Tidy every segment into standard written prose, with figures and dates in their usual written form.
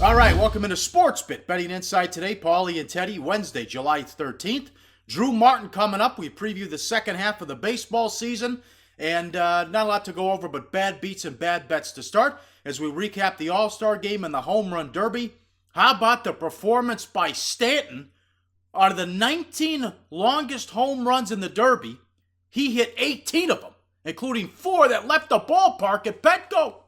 All right, welcome into SportsBIT. Betting Insight today, Paulie and Teddy, Wednesday, July 13th. Drew Martin coming up. We preview the second half of the baseball season. And not a lot to go over, but bad beats and bad bets to start as we recap the All Star game and the Home Run Derby. How about the performance by Stanton? Out of the 19 longest home runs in the Derby, he hit 18 of them, including 4 that left the ballpark at Petco.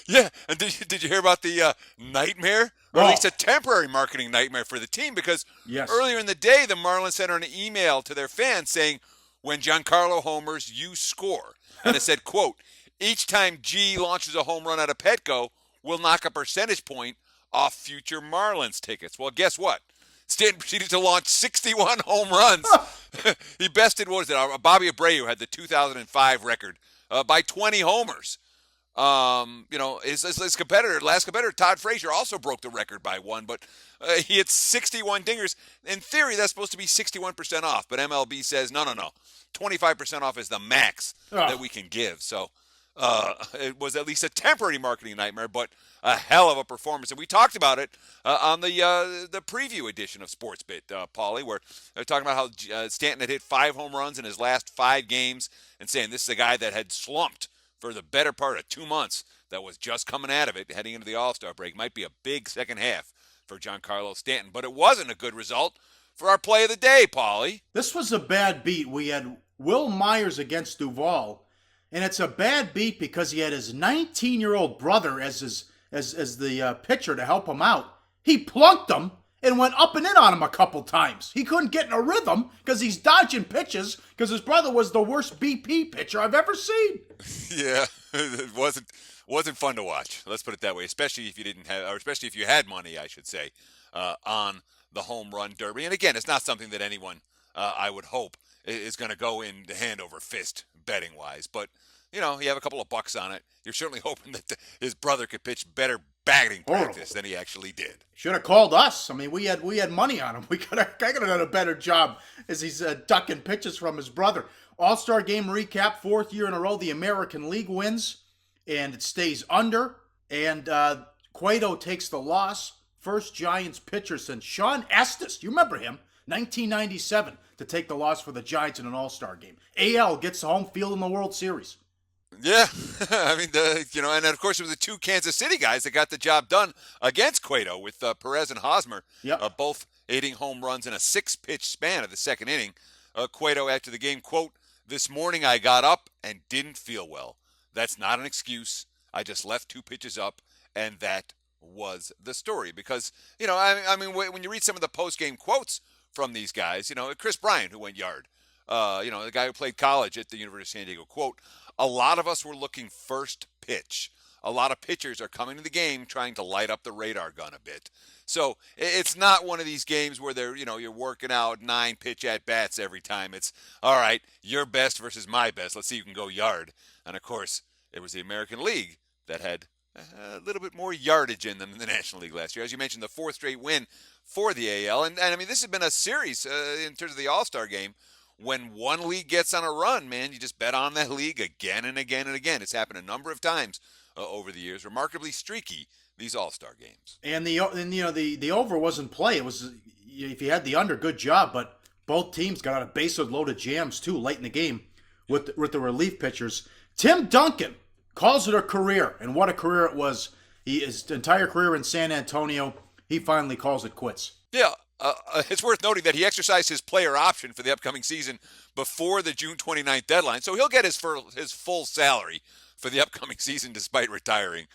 Yeah, and did you hear about the nightmare? Or at least a temporary marketing nightmare for the team, because earlier in the day, the Marlins sent an email to their fans saying, when Giancarlo homers, you score. And it said, quote, each time G launches a home run at a Petco, we'll knock a percentage point off future Marlins tickets. Well, guess what? Stanton proceeded to launch 61 home runs. He bested, what was it? Bobby Abreu had the 2005 record by 20 homers. His competitor, last competitor, Todd Frazier, also broke the record by 1, but he hit 61 dingers. In theory, that's supposed to be 61% off, but MLB says, no. 25% off is the max that we can give. So it was at least a temporary marketing nightmare, but a hell of a performance. And we talked about it on the preview edition of SportsBIT, Paulie, where they're talking about how Stanton had hit 5 home runs in his last 5 games and saying this is a guy that had slumped for the better part of 2 months, that was just coming out of it, heading into the All-Star break. Might be a big second half for Giancarlo Stanton, but it wasn't a good result for our play of the day, Paulie. This was a bad beat. We had Wil Myers against Duvall, and it's a bad beat because he had his 19-year-old brother as the pitcher to help him out. He plunked him and went up and in on him a couple times. He couldn't get in a rhythm because he's dodging pitches because his brother was the worst BP pitcher I've ever seen. Yeah, it wasn't fun to watch. Let's put it that way, especially if you didn't have, or especially if you had money, I should say, on the home run derby. And again, it's not something that anyone, I would hope, is going to go in hand over fist betting wise. But you have a couple of bucks on it. You're certainly hoping that his brother could pitch better batting practice than he actually did. Should have called us. I mean, we had money on him. I could have done a better job as he's ducking pitches from his brother. All-Star game recap, 4th year in a row. The American League wins, and it stays under. And Cueto takes the loss. First Giants pitcher since Sean Estes, you remember him, 1997, to take the loss for the Giants in an All-Star game. AL gets home field in the World Series. Yeah, I mean, and of course it was the 2 Kansas City guys that got the job done against Cueto with Perez and Hosmer, both hitting home runs in a 6-pitch span of the second inning. Cueto after the game, quote, this morning I got up and didn't feel well. That's not an excuse. I just left 2 pitches up, and that was the story. Because, I mean, when you read some of the post-game quotes from these guys, Chris Bryant, who went yard, the guy who played college at the University of San Diego, quote, a lot of us were looking first pitch. A lot of pitchers are coming to the game trying to light up the radar gun a bit. So it's not one of these games where you're working out 9 pitch at bats every time. It's all right, your best versus my best. Let's see who can go yard. And of course, it was the American League that had a little bit more yardage in them than the National League last year. As you mentioned, the 4th straight win for the AL. And I mean, this has been a series in terms of the All-Star game. When one league gets on a run, man, you just bet on that league again and again and again. It's happened a number of times over the years. Remarkably streaky, these All-Star games. And the over wasn't play. It was, if you had the under, good job. But both teams got out a baseload load of jams too late in the game with the relief pitchers. Tim Duncan calls it a career, and what a career it was. His entire career in San Antonio, he finally calls it quits. Yeah. It's worth noting that he exercised his player option for the upcoming season before the June 29th deadline, so he'll get his full salary for the upcoming season despite retiring.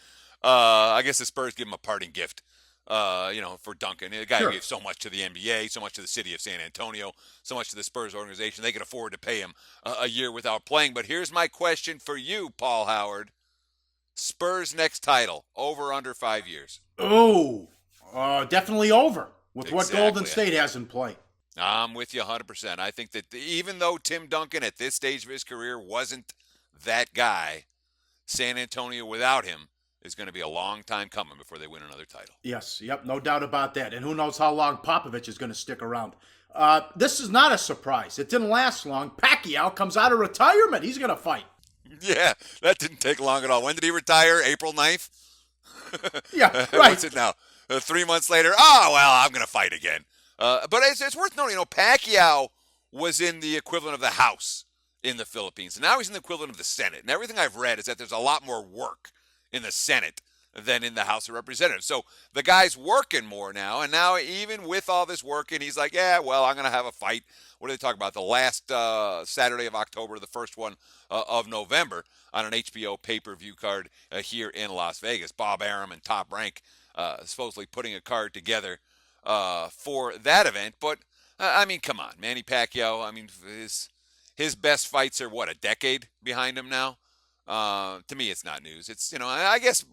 I guess the Spurs give him a parting gift, for Duncan, a guy who gave so much to the NBA, so much to the city of San Antonio, so much to the Spurs organization. They could afford to pay him a year without playing. But here's my question for you, Paul Howard. Spurs' next title, over under 5 years? Oh, definitely over. With what Golden State has in play. I'm with you 100%. I think that even though Tim Duncan at this stage of his career wasn't that guy, San Antonio without him is going to be a long time coming before they win another title. Yes, no doubt about that. And who knows how long Popovich is going to stick around. This is not a surprise. It didn't last long. Pacquiao comes out of retirement. He's going to fight. Yeah, that didn't take long at all. When did he retire? April 9th? Yeah, right. What's it now? 3 months later, oh, well, I'm going to fight again. But it's worth noting, Pacquiao was in the equivalent of the House in the Philippines. And now he's in the equivalent of the Senate. And everything I've read is that there's a lot more work in the Senate than in the House of Representatives. So the guy's working more now. And now even with all this working, he's like, yeah, well, I'm going to have a fight. What do they talk about? The last Saturday of October, the first one of November on an HBO pay-per-view card here in Las Vegas. Bob Arum and Top Rank supposedly putting a card together for that event. But, I mean, come on. Manny Pacquiao, I mean, his best fights are, a decade behind him now? To me, it's not news. It's, I guess,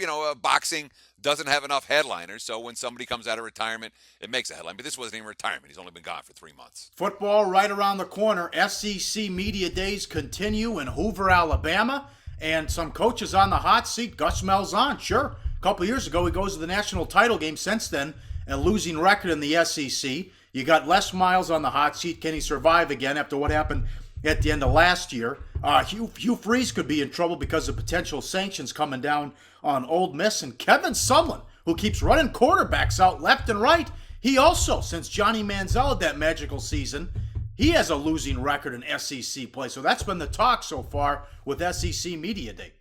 boxing doesn't have enough headliners, so when somebody comes out of retirement, it makes a headline. But this wasn't even retirement. He's only been gone for 3 months. Football right around the corner. SEC Media Days continue in Hoover, Alabama, and some coaches on the hot seat. Gus Malzahn, sure. A couple years ago, he goes to the national title game. Since then, a losing record in the SEC. You got Les Miles on the hot seat. Can he survive again after what happened at the end of last year? Hugh Freeze could be in trouble because of potential sanctions coming down on Ole Miss. And Kevin Sumlin, who keeps running quarterbacks out left and right, he also, since Johnny Manziel had that magical season, he has a losing record in SEC play. So that's been the talk so far with SEC Media Day.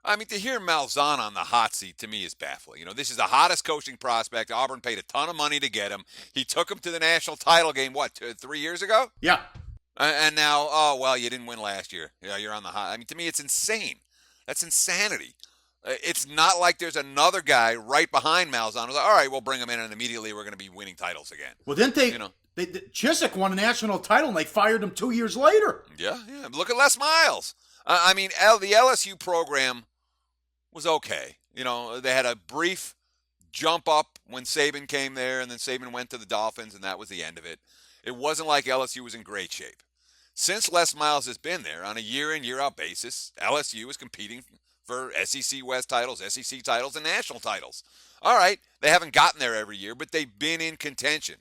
I mean, to hear Malzahn on the hot seat, to me, is baffling. This is the hottest coaching prospect. Auburn paid a ton of money to get him. He took him to the national title game, 3 years ago? Yeah. And now, oh, well, you didn't win last year. Yeah, you're on the hot. I mean, to me, it's insane. That's insanity. It's not like there's another guy right behind Malzahn who's like, all right, we'll bring him in, and immediately we're going to be winning titles again. Well, didn't they, Chiswick won a national title, and they fired him 2 years later. Yeah. Look at Les Miles. I mean, the LSU program was okay. They had a brief jump up when Saban came there, and then Saban went to the Dolphins, and that was the end of it. It wasn't like LSU was in great shape. Since Les Miles has been there on a year-in, year-out basis, LSU is competing for SEC West titles, SEC titles, and national titles. All right, they haven't gotten there every year, but they've been in contention.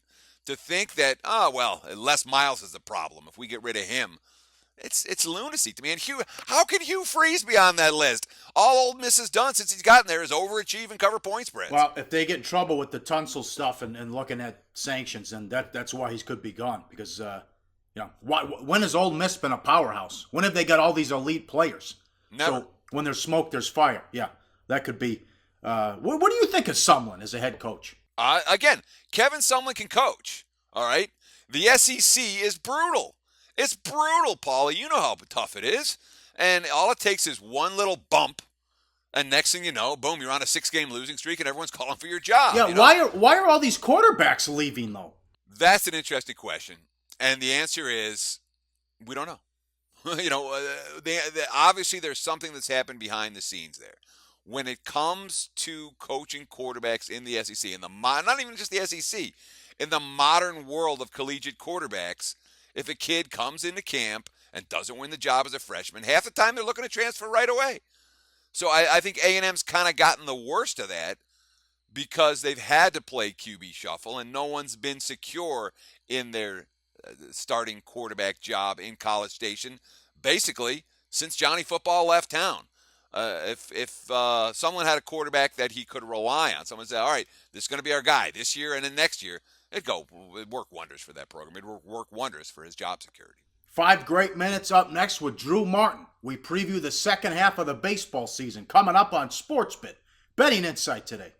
To think that, Les Miles is the problem. If we get rid of him, it's lunacy to me. And how can Hugh Freeze be on that list? All Ole Miss has done since he's gotten there is overachieve and cover point spreads. Well, if they get in trouble with the Tunsil stuff and looking at sanctions, then that's why he could be gone. Because, when has Ole Miss been a powerhouse? When have they got all these elite players? Never. So when there's smoke, there's fire. Yeah, that could be. What do you think of Sumlin as a head coach? Again, Kevin Sumlin can coach. All right? The SEC is brutal. It's brutal, Paulie. You know how tough it is. And all it takes is one little bump, and next thing you know, boom, you're on a 6-game losing streak, and everyone's calling for your job. Yeah, why are all these quarterbacks leaving, though? That's an interesting question. And the answer is, we don't know. Obviously there's something that's happened behind the scenes there. When it comes to coaching quarterbacks in the SEC, not even just the SEC, in the modern world of collegiate quarterbacks, if a kid comes into camp and doesn't win the job as a freshman, half the time they're looking to transfer right away. So I think A&M's kind of gotten the worst of that because they've had to play QB shuffle, and no one's been secure in their starting quarterback job in College Station, basically, since Johnny Football left town. If someone had a quarterback that he could rely on, someone said, all right, this is going to be our guy this year and then next year, it'd work wonders for that program. It'd work wonders for his job security. 5 great minutes up next with Drew Martin. We preview the second half of the baseball season coming up on SportsBIT. Betting Insight today.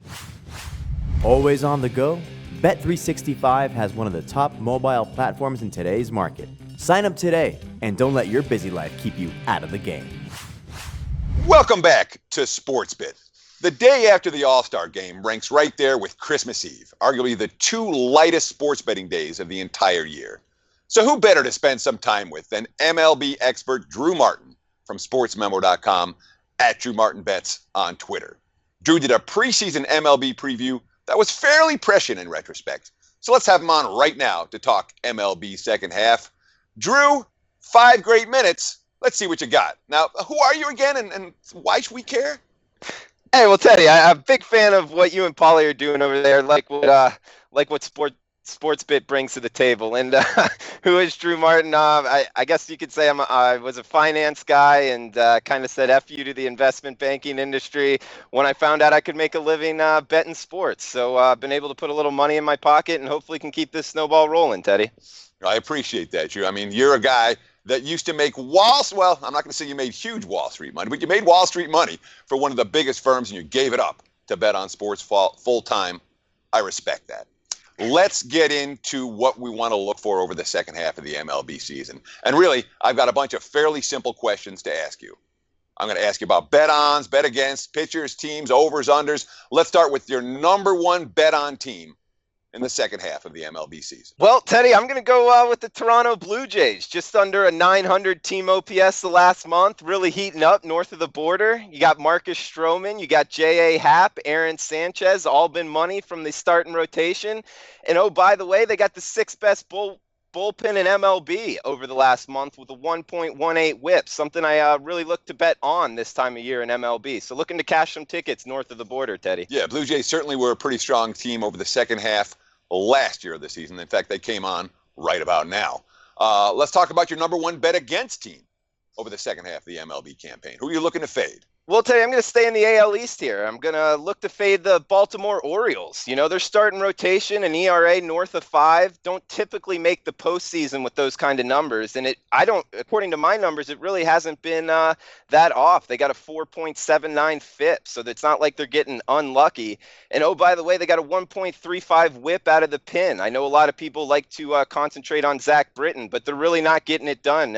Always on the go? Bet365 has one of the top mobile platforms in today's market. Sign up today and don't let your busy life keep you out of the game. Welcome back to SportsBIT. The day after the All-Star game ranks right there with Christmas Eve, arguably the 2 lightest sports betting days of the entire year. So who better to spend some time with than MLB expert Drew Martin from sportsmemo.com at Drew Martin Bets on Twitter. Drew did a preseason MLB preview that was fairly prescient in retrospect. So let's have him on right now to talk MLB second half. Drew, 5 great minutes. Let's see what you got. Now, who are you again, and why should we care? Hey, well, Teddy, I'm a big fan of what you and Paulie are doing over there. Like what SportsBIT brings to the table. And who is Drew Martin? I guess you could say I was a finance guy and kind of said F you to the investment banking industry when I found out I could make a living betting sports. So I've been able to put a little money in my pocket and hopefully can keep this snowball rolling, Teddy. I appreciate that, Drew. I mean, you're a guy that used to make I'm not going to say you made huge Wall Street money, but you made Wall Street money for one of the biggest firms and you gave it up to bet on sports full time. I respect that. Let's get into what we want to look for over the second half of the MLB season. And really, I've got a bunch of fairly simple questions to ask you. I'm going to ask you about bet-ons, bet against, pitchers, teams, overs, unders. Let's start with your number one bet-on team in the second half of the MLB season. Well, Teddy, I'm going to go with the Toronto Blue Jays. Just under a 900 team OPS the last month, really heating up north of the border. You got Marcus Stroman, you got J.A. Happ, Aaron Sanchez, all been money from the starting rotation. And oh, by the way, they got the sixth best bullpen in MLB over the last month with a 1.18 whip, something I really look to bet on this time of year in MLB. So looking to cash some tickets north of the border, Teddy. Yeah, Blue Jays certainly were a pretty strong team over the second half last year of the season. In fact, they came on right about now. Let's talk about your number one bet against team over the second half of the MLB campaign. Who are you looking to fade? Well, Teddy, I'm going to stay in the AL East here. I'm going to look to fade the Baltimore Orioles. You know, they're starting rotation, an ERA north of 5. Don't typically make the postseason with those kind of numbers. And according to my numbers, it really hasn't been that off. They got a 4.79 FIP, so it's not like they're getting unlucky. And oh, by the way, they got a 1.35 whip out of the pen. I know a lot of people like to concentrate on Zach Britton, but they're really not getting it done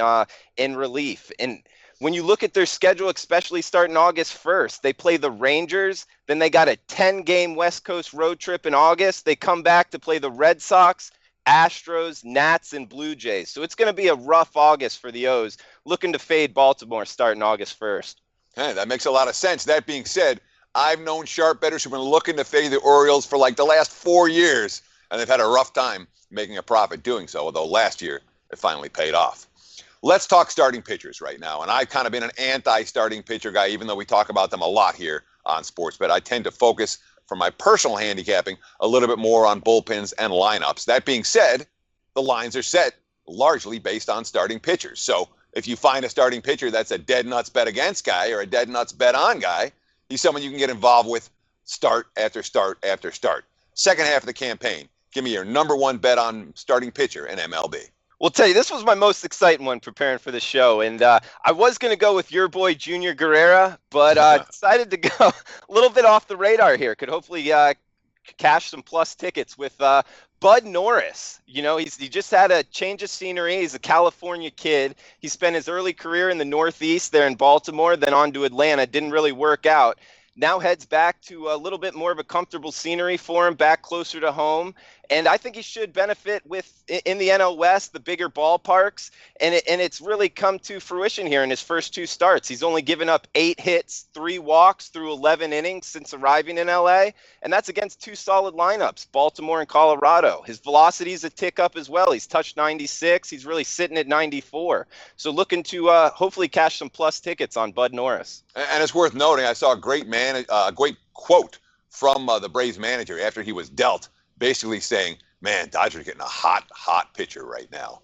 in relief. And when you look at their schedule, especially starting August 1st, they play the Rangers, then they got a 10-game West Coast road trip in August. They come back to play the Red Sox, Astros, Nats, and Blue Jays. So it's going to be a rough August for the O's, looking to fade Baltimore starting August 1st. Hey, that makes a lot of sense. That being said, I've known sharp bettors who've been looking to fade the Orioles for like the last 4 years, and they've had a rough time making a profit doing so, although last year it finally paid off. Let's talk starting pitchers right now. And I've kind of been an anti-starting pitcher guy, even though we talk about them a lot here on SportsBIT. I tend to focus, for my personal handicapping, a little bit more on bullpens and lineups. That being said, the lines are set largely based on starting pitchers. So if you find a starting pitcher that's a dead nuts bet against guy or a dead nuts bet on guy, he's someone you can get involved with start after start after start. Second half of the campaign, give me your number one bet on starting pitcher in MLB. Well, tell you, this was my most exciting one preparing for the show, and I was going to go with your boy Junior Guerrera, but decided to go a little bit off the radar here. Could hopefully cash some plus tickets with Bud Norris. You know, he just had a change of scenery. He's a California kid. He spent his early career in the Northeast there in Baltimore, then on to Atlanta. Didn't really work out. Now heads back to a little bit more of a comfortable scenery for him, back closer to home. And I think he should benefit in the NL West, the bigger ballparks. And it's really come to fruition here in his first 2 starts. He's only given up 8 hits, 3 walks through 11 innings since arriving in LA. And that's against 2 solid lineups, Baltimore and Colorado. His velocity is a tick up as well. He's touched 96. He's really sitting at 94. So looking to hopefully cash some plus tickets on Bud Norris. And it's worth noting, I saw a great quote from the Braves manager after he was dealt, basically saying, man, Dodgers are getting a hot pitcher right now.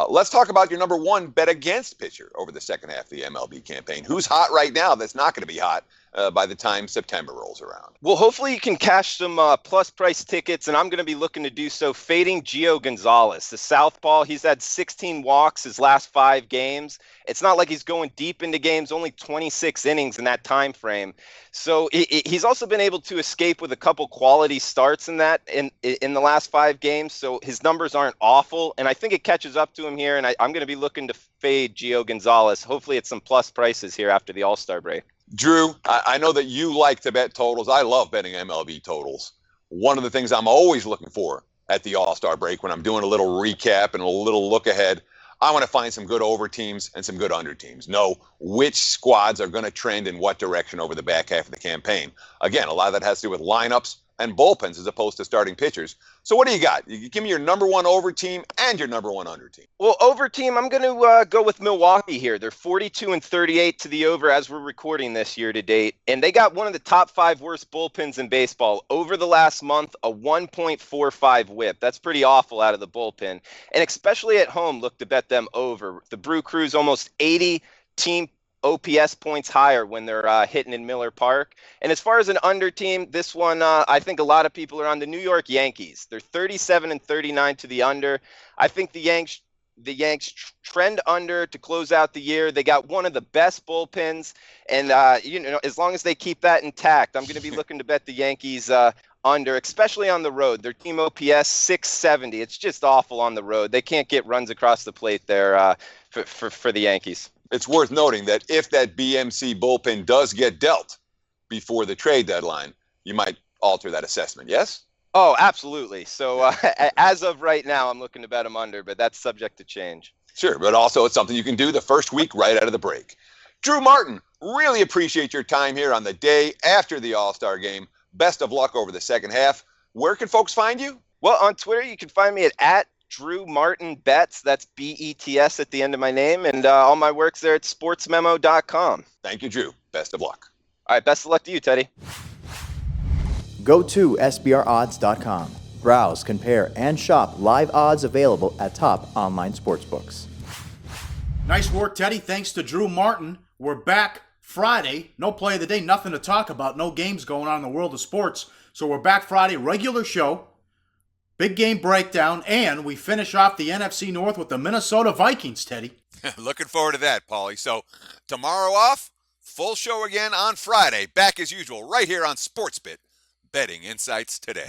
Let's talk about your number one bet against pitcher over the second half of the MLB campaign. Who's hot right now that's not going to be hot by the time September rolls around? Well, hopefully you can cash some plus price tickets, and I'm going to be looking to do so fading Gio Gonzalez, the southpaw. He's had 16 walks his last 5 games. It's not like he's going deep into games, only 26 innings in that time frame. So he's also been able to escape with a couple quality starts in the last 5 games. So his numbers aren't awful, and I think it catches up to him here. And I'm going to be looking to fade Gio Gonzalez. Hopefully, it's some plus prices here after the All Star break. Drew, I know that you like to bet totals. I love betting MLB totals. One of the things I'm always looking for at the All Star break when I'm doing a little recap and a little look ahead, I want to find some good over teams and some good under teams. Know which squads are going to trend in what direction over the back half of the campaign. Again, a lot of that has to do with lineups and bullpens as opposed to starting pitchers. So what do you got? You give me your number one over team and your number one under team. Well, over team, I'm going to go with Milwaukee here. They're 42-38 to the over as we're recording this year to date. And they got one of the top 5 worst bullpens in baseball over the last month, a 1.45 whip. That's pretty awful out of the bullpen. And especially at home, look to bet them over. The Brew Crew's almost 80 team OPS points higher when they're hitting in Miller Park. And as far as an under team, this one, I think a lot of people are on the New York Yankees. They're 37-39 to the under. I think the Yanks trend under to close out the year. They got one of the best bullpens, and as long as they keep that intact, I'm going to be looking to bet the Yankees under, especially on the road. Their team OPS 670. It's just awful on the road. They can't get runs across the plate there for the Yankees. It's worth noting that if that BMC bullpen does get dealt before the trade deadline, you might alter that assessment, yes? Oh, absolutely. So as of right now, I'm looking to bet them under, but that's subject to change. Sure, but also it's something you can do the first week right out of the break. Drew Martin, really appreciate your time here on the day after the All-Star game. Best of luck over the second half. Where can folks find you? Well, on Twitter, you can find me at Drew Martin Bets. That's BETS at the end of my name. And all my work's there at sportsmemo.com. Thank you, Drew. Best of luck. All right, best of luck to you, Teddy. Go to SBRodds.com. Browse, compare, and shop live odds available at top online sportsbooks. Nice work, Teddy. Thanks to Drew Martin. We're back Friday. No play of the day, nothing to talk about. No games going on in the world of sports. So we're back Friday, regular show. Big game breakdown, and we finish off the NFC North with the Minnesota Vikings, Teddy. Looking forward to that, Paulie. So tomorrow off, full show again on Friday. Back as usual right here on SportsBIT. Betting Insights Today.